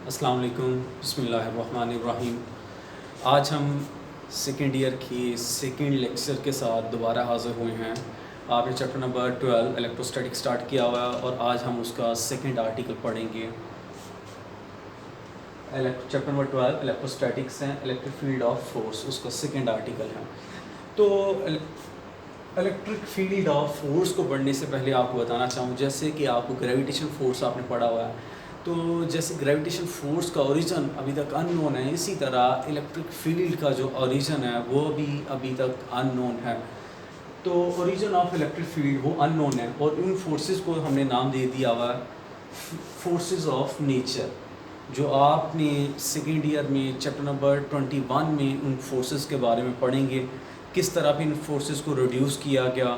अस्सलाम वालेकुम, बिस्मिल्लाहिर्रहमानिर्रहीम। आज हम सेकेंड ईयर की सेकेंड लेक्चर के साथ दोबारा हाज़िर हुए हैं। आपने चैप्टर नंबर 12 इलेक्ट्रोस्टैटिक स्टार्ट किया हुआ है और आज हम उसका सेकेंड आर्टिकल पढ़ेंगे। चैप्टर नंबर 12 इलेक्ट्रोस्टैटिक्स हैं, इलेक्ट्रिक फील्ड ऑफ फोर्स, उसका सेकेंड आर्टिकल है। तो इलेक्ट्रिक फील्ड ऑफ फोर्स को पढ़ने से पहले आपको बताना चाहूँ, जैसे कि आपको ग्रेविटेशन फोर्स आपने पढ़ा हुआ है, तो जैसे ग्रेविटेशन फोर्स का ओरिजिन अभी तक अननोन है, इसी तरह इलेक्ट्रिक फील्ड का जो ओरिजिन है वो भी अभी तक अननोन है। तो ओरिजिन ऑफ इलेक्ट्रिक फील्ड वो अननोन है और उन फोर्सेस को हमने नाम दे दिया हुआ फोर्सेस ऑफ नेचर। जो आपने सेकेंड ईयर में चैप्टर नंबर 21 में उन फोर्सेस के बारे में पढ़ेंगे, किस तरह भी इन फोर्सेस को रिड्यूस किया गया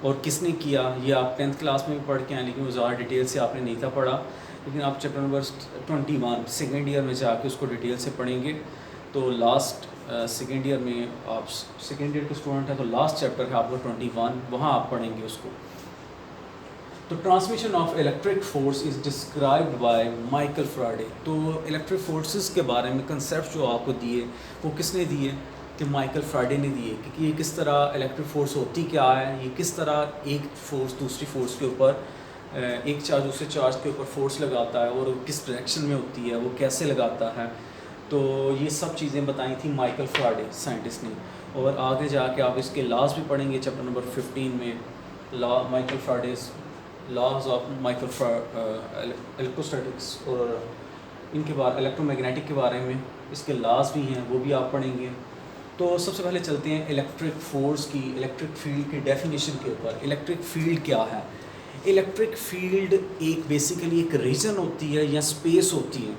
और किसने किया, ये आप 10th क्लास में भी पढ़ के आए, लेकिन वो ज़्यादा डिटेल से आपने नहीं था पढ़ा। लेकिन आप चैप्टर नंबर 21 सेकेंड ईयर में जाके उसको डिटेल से पढ़ेंगे। तो लास्ट सेकेंड ईयर में आप सेकेंड ईयर के स्टूडेंट हैं तो लास्ट चैप्टर है आपका 21, वहाँ आप पढ़ेंगे उसको। तो transmission of electric force is described by Michael Faraday. तो इलेक्ट्रिक फोर्सेस के बारे में कंसेप्ट जो आपको दिए वो किसने दिए? कि माइकल फैराडे ने दिए कि ये किस तरह इलेक्ट्रिक फोर्स होती क्या है, ये किस तरह एक फोर्स दूसरी फोर्स के ऊपर, एक चार्ज दूसरे चार्ज के ऊपर फोर्स लगाता है और किस डायरेक्शन में होती है, वो कैसे लगाता है। तो ये सब चीज़ें बताई थी माइकल फैराडे साइंटिस्ट ने। और आगे जाके आप इसके लॉज भी पढ़ेंगे चैप्टर नंबर 15 में, law Michael Faraday's laws of Michael electrostatics और इनके बारे इलेक्ट्रोमैग्नेटिक के बारे में इसके लॉज भी हैं, वो भी आप पढ़ेंगे। तो सबसे पहले चलते हैं इलेक्ट्रिक फोर्स की, इलेक्ट्रिक फील्ड की डेफिनेशन के ऊपर। इलेक्ट्रिक फील्ड क्या है? इलेक्ट्रिक फील्ड एक बेसिकली एक रीजन होती है या स्पेस होती है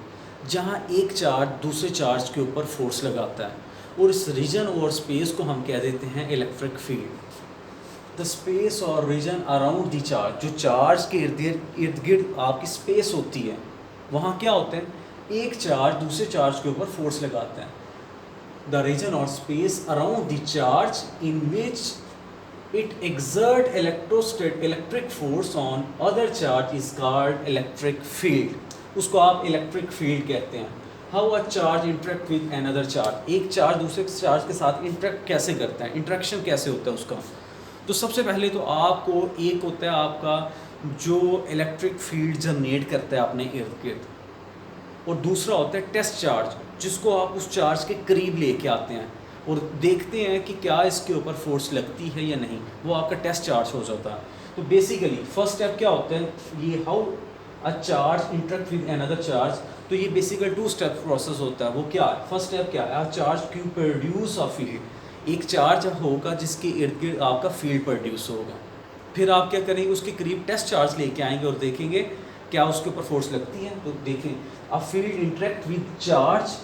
जहाँ एक चार्ज दूसरे चार्ज के ऊपर फोर्स लगाता है, और इस रीजन और स्पेस को हम कह देते हैं इलेक्ट्रिक फील्ड। द स्पेस और रीजन अराउंड द चार्ज, जो चार्ज के इर्द गिर्द आपकी स्पेस होती है, वहाँ क्या होते हैं? एक चार्ज दूसरे चार्ज के ऊपर फोर्स लगाता है। द रीजन और space around the charge in which it exert electric force on other charge is called electric field. उसको आप इलेक्ट्रिक फील्ड कहते हैं। How a charge interact with another charge, एक चार्ज दूसरे चार्ज के साथ इंटरेक्ट कैसे करता है, इंटरेक्शन कैसे होता है उसका। तो सबसे पहले तो आपको एक होता है आपका जो इलेक्ट्रिक फील्ड जनरेट करता है अपने इर्द गिर्द, और दूसरा होता है टेस्ट चार्ज, जिसको आप उस चार्ज के करीब लेके आते हैं और देखते हैं कि क्या इसके ऊपर फोर्स लगती है या नहीं, वो आपका टेस्ट चार्ज हो जाता है। तो बेसिकली फर्स्ट स्टेप क्या होता है, ये how a charge interact with another charge. तो ये बेसिकली 2 स्टेप प्रोसेस होता है। वो क्या है? फर्स्ट स्टेप क्या है? A charge Q produce a field, एक चार्ज होगा जिसके इर्द गिर्द आपका फील्ड प्रोड्यूस होगा। फिर आप क्या करेंगे, उसके करीब टेस्ट चार्ज लेके आएंगे और देखेंगे क्या उसके ऊपर फोर्स लगती है। तो देखें, a field interact with charge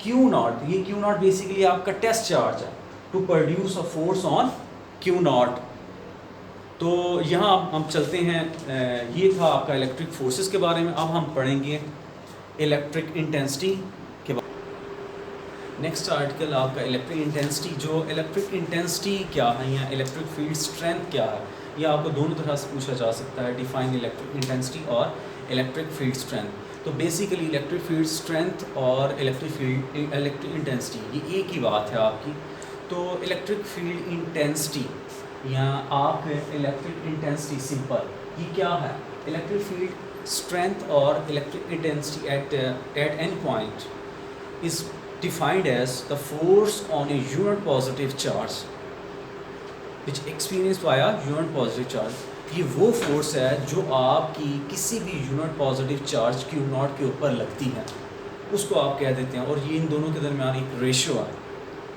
q naught, ये क्यू नॉट बेसिकली आपका टेस्ट चार्ज है to produce a force on q naught. तो यहाँ हम चलते हैं, ये था आपका इलेक्ट्रिक फोर्सेस के बारे में। अब हम पढ़ेंगे इलेक्ट्रिक इंटेंसिटी के बारे। नेक्स्ट आर्टिकल आपका इलेक्ट्रिक इंटेंसिटी। जो इलेक्ट्रिक इंटेंसिटी क्या है या इलेक्ट्रिक फील्ड स्ट्रेंथ क्या है, ये आपको दोनों तरह से पूछा जा सकता है, डिफाइन इलेक्ट्रिक इंटेंसिटी और इलेक्ट्रिक फील्ड स्ट्रेंथ। तो बेसिकली इलेक्ट्रिक फील्ड स्ट्रेंथ और इलेक्ट्रिक इंटेंसिटी ये एक ही बात है आपकी। तो इलेक्ट्रिक फील्ड इंटेंसिटी या आप इलेक्ट्रिक इंटेंसिटी सिंपल, ये क्या है? इलेक्ट्रिक फील्ड स्ट्रेंथ और electric intensity at any point is defined as the force on a unit positive charge which experience by a unit positive charge. ये वो force है जो आपकी किसी भी unit positive charge q naught के ऊपर लगती है, उसको आप कह देते हैं। और ये इन दोनों के दरमियान एक रेशियो है।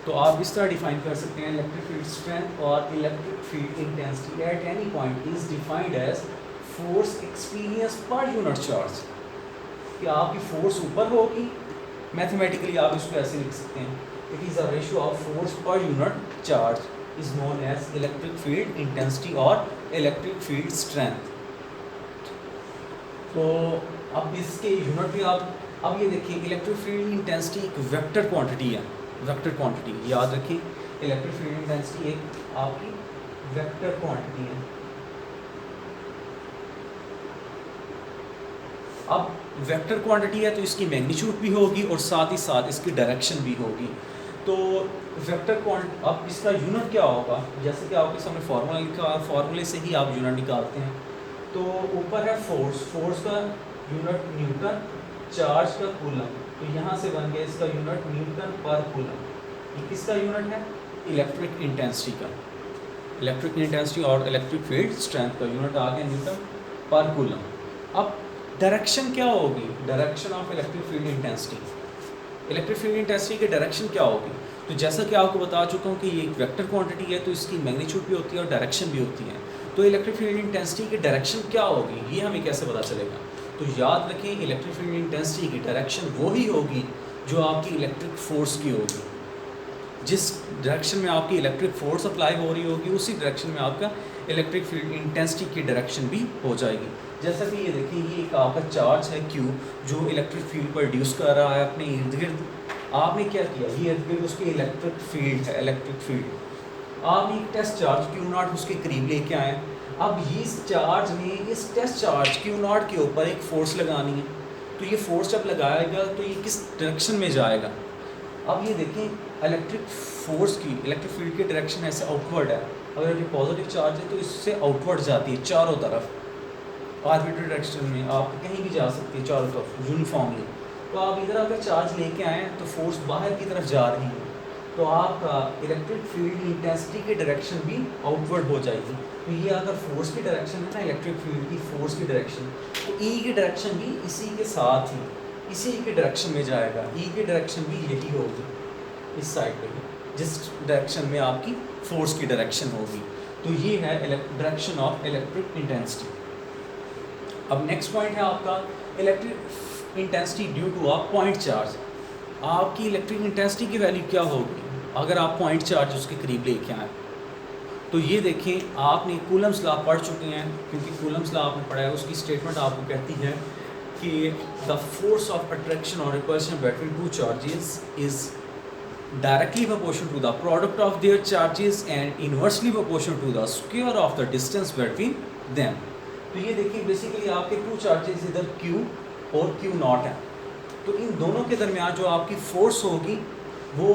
तो आप इस तरह डिफाइन कर सकते हैं, इलेक्ट्रिक फील्ड स्ट्रेंथ और electric field intensity at any point is defined as force experience per unit charge. कि आपकी फोर्स ऊपर होगी, मैथमेटिकली आप इसको ऐसे लिख सकते हैं, it is a ratio of force पर unit charge is known as electric field intensity और electric field strength। तो अब इसके यूनिट भी आप, अब ये देखिए इलेक्ट्रिक फील्ड इंटेंसिटी एक वेक्टर क्वांटिटी है, वेक्टर क्वांटिटी याद रखिए। इलेक्ट्रिक फील्ड इंटेंसिटी एक आपकी वेक्टर क्वांटिटी है। अब वेक्टर क्वांटिटी है तो इसकी मैग्नीट्यूड भी होगी और साथ ही साथ इसकी डायरेक्शन भी होगी। तो वेक्टर क्वांट अब इसका यूनिट क्या होगा, जैसे कि आपके सामने फार्मूला लिखा है, फार्मूले से ही आप यूनिट निकालते हैं। तो ऊपर है फोर्स, फोर्स का यूनिट न्यूटन, चार्ज का कूलम, तो यहाँ से बन गया इसका यूनिट न्यूटन पर कूलम। ये किसका यूनिट है? इलेक्ट्रिक इंटेंसिटी का। इलेक्ट्रिक इंटेंसिटी और इलेक्ट्रिक फील्ड स्ट्रेंथ का यूनिट आ गया न्यूटन पर कूलम। अब डायरेक्शन क्या होगी? Direction of electric field intensity, electric field intensity की डायरेक्शन क्या होगी? तो जैसा कि आपको बता चुका हूँ कि ये एक वेक्टर क्वांटिटी है तो इसकी मैग्नीट्यूड भी होती है और डायरेक्शन भी होती है। तो इलेक्ट्रिक फील्ड इंटेंसिटी की डायरेक्शन क्या होगी, ये हमें कैसे पता चलेगा? तो याद रखें, इलेक्ट्रिक फील्ड इंटेंसिटी की डायरेक्शन वही होगी जो आपकी इलेक्ट्रिक फोर्स की होगी। जिस डायरेक्शन में आपकी इलेक्ट्रिक फोर्स अप्लाई हो रही होगी उसी डायरेक्शन में आपका इलेक्ट्रिक फील्ड इंटेंसिटी की डायरेक्शन भी हो जाएगी। जैसा कि ये देखिए, ये एक आपका चार्ज है Q जो इलेक्ट्रिक फील्ड प्रोड्यूस कर रहा है अपने इर्द गिर्द। आपने क्या किया, ये इर्द गिर्द उसकी इलेक्ट्रिक फील्ड है, इलेक्ट्रिक फील्ड। आप एक टेस्ट चार्ज Q0 उसके करीब लेके आए। अब इस चार्ज में, इस टेस्ट चार्ज Q0 के ऊपर एक फोर्स लगानी है। तो ये फोर्स जब लगाएगा तो ये किस डायरेक्शन में जाएगा? अब ये देखें, इलेक्ट्रिक फोर्स की, इलेक्ट्रिक फील्ड की डायरेक्शन ऐसे आउटवर्ड है। अगर ये पॉजिटिव चार्ज है तो इससे आउटवर्ड जाती है चारों तरफ, आर्बिट्ररी डायरेक्शन में आप कहीं भी जा सकती है चारों तरफ यूनिफॉर्मली। तो आप इधर अगर चार्ज लेके आए तो फोर्स बाहर की तरफ जा रही है, तो आपका इलेक्ट्रिक फील्ड इंटेंसिटी की डायरेक्शन भी आउटवर्ड हो जाएगी। तो ये अगर फोर्स की डायरेक्शन है ना, इलेक्ट्रिक फील्ड की फोर्स की डायरेक्शन, तो ई की डायरेक्शन भी इसी के साथ ही इसी की डायरेक्शन में जाएगा। ई की डायरेक्शन भी यही होगी, इस साइड पे भी, जिस डायरेक्शन में आपकी फोर्स की डायरेक्शन होगी। तो ये है डायरेक्शन ऑफ इलेक्ट्रिक इंटेंसिटी। अब नेक्स्ट पॉइंट है आपका electric intensity due to a point charge. आपकी इलेक्ट्रिक इंटेंसिटी की वैल्यू क्या होगी अगर आप पॉइंट चार्ज उसके करीब लेके आए? तो ये देखें, आपने कूलम्स लॉ पढ़ चुके हैं, क्योंकि कूलम्स लॉ आपने पढ़ा है। उसकी स्टेटमेंट आपको कहती है कि द फोर्स ऑफ अट्रैक्शन और repulsion between two charges is directly proportional to the product of their charges and inversely proportional to the square of the distance between them। तो ये देखिए, बेसिकली आपके टू चार्जेस इधर Q और Q0 है। तो इन दोनों के दरमियान जो आपकी फोर्स होगी वो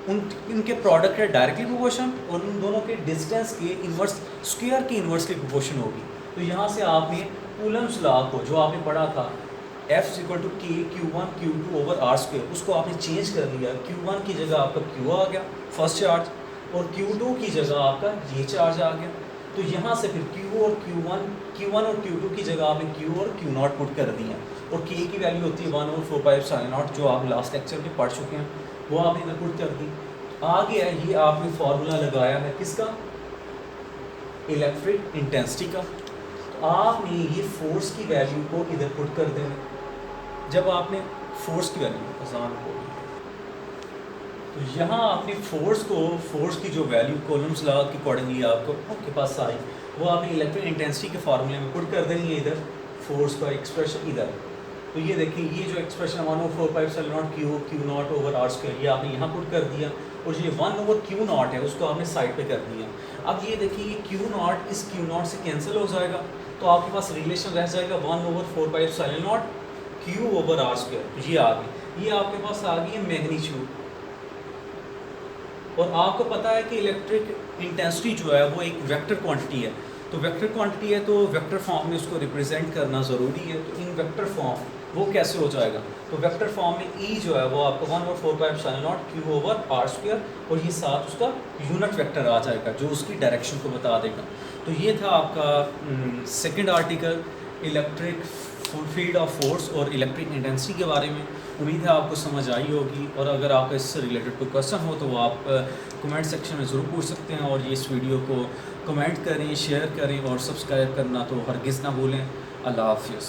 इनके प्रोडक्ट है डायरेक्टली प्रोपोर्शन, और उन दोनों के डिस्टेंस के इन्वर्स, स्क्वायर की इन्वर्सली प्रोपोर्शन होगी। तो यहाँ से आपने कूलम्स लॉ को जो आपने पढ़ा था F = K Q1 Q2/R², उसको आपने चेंज कर लिया। Q1 की जगह आपका Q आ गया फर्स्ट चार्ज, और Q2 की जगह आपका ये चार्ज आ गया। तो यहाँ से फिर Q और Q1 और Q2 की जगह आपने Q और Q0 पुट कर दिया, और K की वैल्यू होती है 1/4πε0 जो आप लास्ट लेक्चर में पढ़ चुके हैं, वो आपने इधर पुट कर दी। आगे है ये आपने फार्मूला लगाया है किसका? इलेक्ट्रिक इंटेंसिटी का। तो आपने ये फोर्स की वैल्यू को इधर पुट कर देना। जब आपने फोर्स की वैल्यू आसान हो गई, तो यहाँ आपने फोर्स की जो वैल्यू कॉलम्स लॉ के अकॉर्डिंगली आपके पास आई, वो आपने इलेक्ट्रिक इंटेंसिटी के फार्मूले में पुट कर देनी है। इधर फोर्स का एक्सप्रेशन इधर, तो ये देखिए, ये जो एक्सप्रेशन 1/4πε0 Q0/R², ये आपने यहाँ पुट कर दिया, और ये 1/Q0 है उसको आपने साइड पे कर दिया। अब ये देखिए, ये Q0 इस Q0 से कैंसिल हो जाएगा, तो आपके पास रिलेशन रह जाएगा 1/4πε0 Q/R²। तो ये आ गई, ये आपके पास आ गई है मैग्नीट्यूड। और आपको पता है कि इलेक्ट्रिक इंटेंसिटी जो है वो एक वेक्टर क्वांटिटी है। तो वेक्टर क्वांटिटी है तो वेक्टर फॉर्म में उसको रिप्रेजेंट करना ज़रूरी है। तो इन वेक्टर फॉर्म वो कैसे हो जाएगा? तो वेक्टर फॉर्म में E जो है वो आपको 1/4πε0 Q/R², और ये साथ उसका यूनिट वेक्टर आ जाएगा जो उसकी डायरेक्शन को बता देगा। तो ये था आपका second article electric field of force और इलेक्ट्रिक इंटेंसिटी के बारे में। उम्मीद है आपको समझ आई होगी, और अगर आपका इससे रिलेटेड कोई क्वेश्चन हो तो वो आप कमेंट सेक्शन में ज़रूर पूछ सकते हैं। और ये इस वीडियो को कमेंट करें, शेयर करें और सब्सक्राइब करना तो हरगिज़ ना भूलें। अल्लाह हाफिज़।